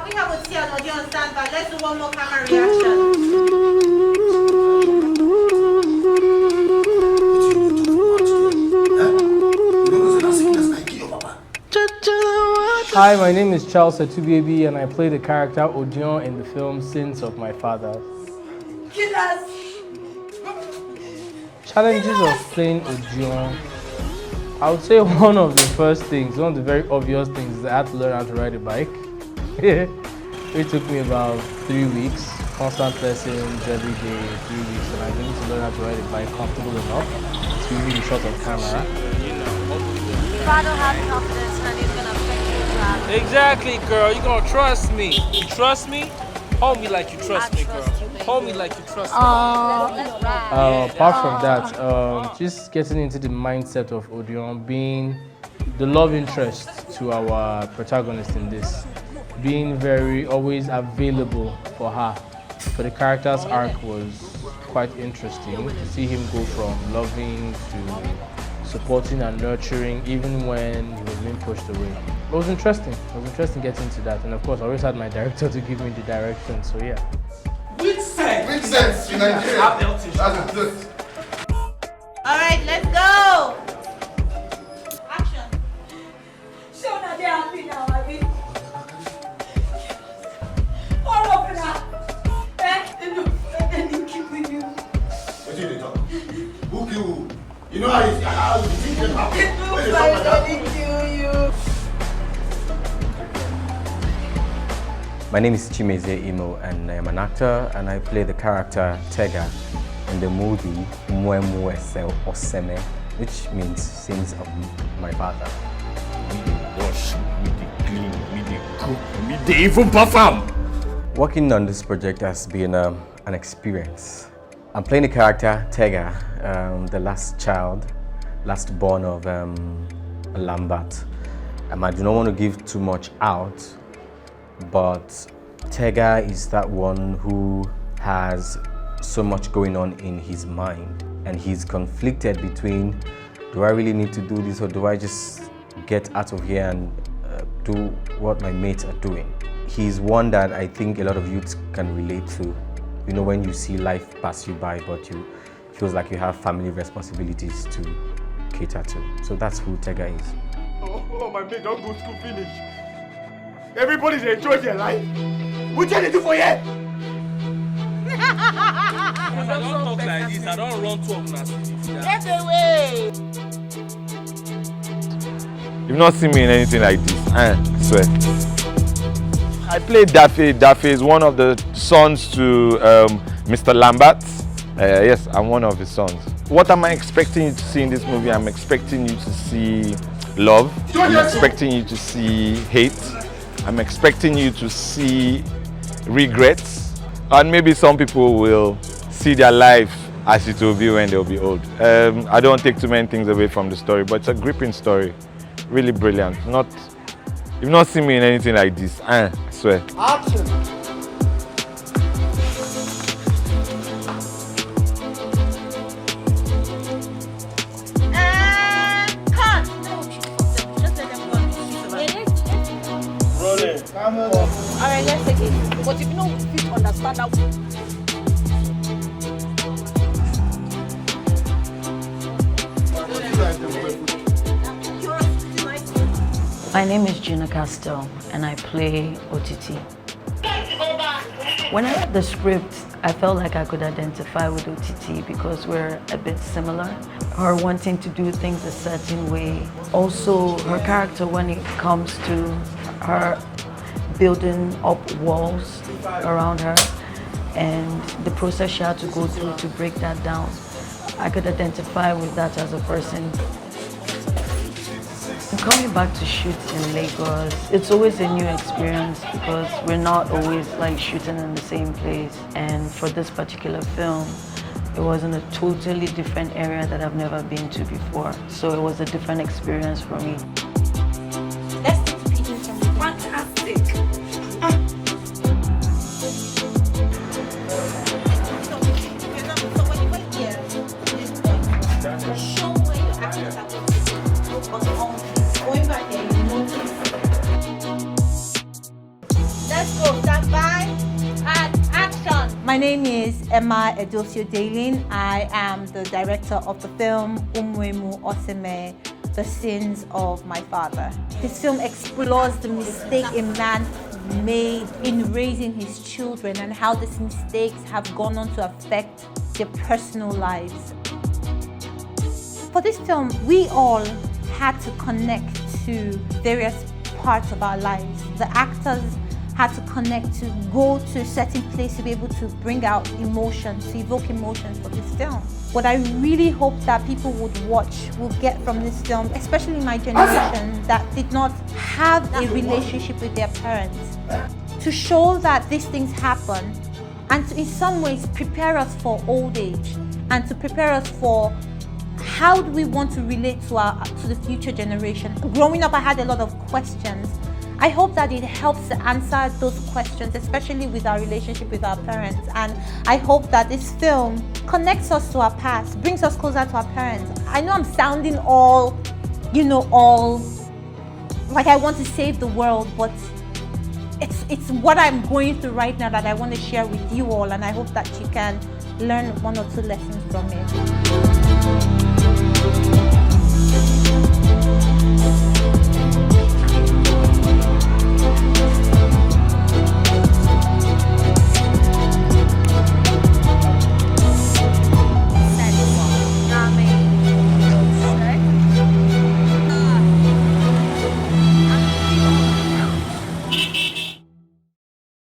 we have Otiti and Odi on standby. Let's do one more camera reaction. Hi, my name is Charles Atubiabi and I play the character Odion in the film Sins of My Father. Challenges of playing Odion. I would say one of the first things, one of the very obvious things is I had to learn how to ride a bike. It took me about 3 weeks, constant lessons every day, 3 weeks, and I needed to learn how to ride a bike comfortable enough to really shot on camera. If I don't have confidence, honey, it's gonna affect you. Exactly, girl. You're gonna trust me. You trust me? Hold me like you trust me, girl. Hold me like you trust me. Apart from that, just getting into the mindset of Odion, being the love interest to our protagonist in this, being very always available for her. So the character's arc was quite interesting to see him go from loving to supporting and nurturing, even when he was being pushed away. It was interesting. It was interesting getting into that, and of course, I always had my director to give me the direction. So yeah. Which sense in Nigeria? That's good. All right, let's go. Action. Show that they're happy now, I mean. All over now. And you keep with you. What did you talk? Who you? You know how you think it happen? It looks like they kill you. My name is Chimeze Imo and I am an actor and I play the character Tega in the movie Mwemwe Oseme, which means Sins of My Father. We dey wash, we dey clean, we dey cook, we dey even perform. Working on this project has been an experience. I'm playing the character Tega, the last born of Lambert. I do not want to give too much out, but Tega is that one who has so much going on in his mind, and he's conflicted between, do I really need to do this or do I just get out of here and do what my mates are doing? He's one that I think a lot of youths can relate to. You know, when you see life pass you by, but you feels like you have family responsibilities to cater to. So that's who Tega is. Oh, my mate don't go school finish. Everybody's enjoying their life. What you do for you? I don't talk like this. I don't run talk now. Get away. You've not seen me in anything like this, I swear. I played Daffy. Daffy is one of the sons to Mr. Lambert. Yes, I'm one of his sons. What am I expecting you to see in this movie? I'm expecting you to see love. I'm expecting you to see hate. I'm expecting you to see regrets. And maybe some people will see their life as it will be when they'll be old. I don't take too many things away from the story, but it's a gripping story. Really brilliant. You've not seen me in anything like this, I swear. Action. Cut. Just let them go. Rolling. All right, let's take it. But if you don't fit understand how. My name is Gina Castell and I play Otiti. When I read the script, I felt like I could identify with Otiti because we're a bit similar. Her wanting to do things a certain way. Also, her character when it comes to her building up walls around her and the process she had to go through to break that down. I could identify with that as a person. Coming back to shoot in Lagos, it's always a new experience because we're not always like shooting in the same place. And for this particular film, it was in a totally different area that I've never been to before. So it was a different experience for me. Let's take pictures from the fantastic. So when you went here, show where your actions are going back there, you notice. Let's go. Stand by. And action. My name is Emma Edosio Dalin. I am the director of the film Umwemu Osime, The Sins of My Father. This film explores the mistake a man made in raising his children and how these mistakes have gone on to affect their personal lives. For this film, we all had to connect to various parts of our lives. The actors had to connect to go to a certain place to be able to bring out emotions, to evoke emotions for this film. What I really hope that people would watch, will get from this film, especially my generation that did not have a relationship with their parents, to show that these things happen and to in some ways prepare us for old age and to prepare us for how do we want to relate to the future generation. Growing up, I had a lot of questions. I hope that it helps to answer those questions, especially with our relationship with our parents. And I hope that this film connects us to our past, brings us closer to our parents. I know I'm sounding all like I want to save the world, but it's what I'm going through right now that I want to share with you all, and I hope that you can learn one or two lessons from it.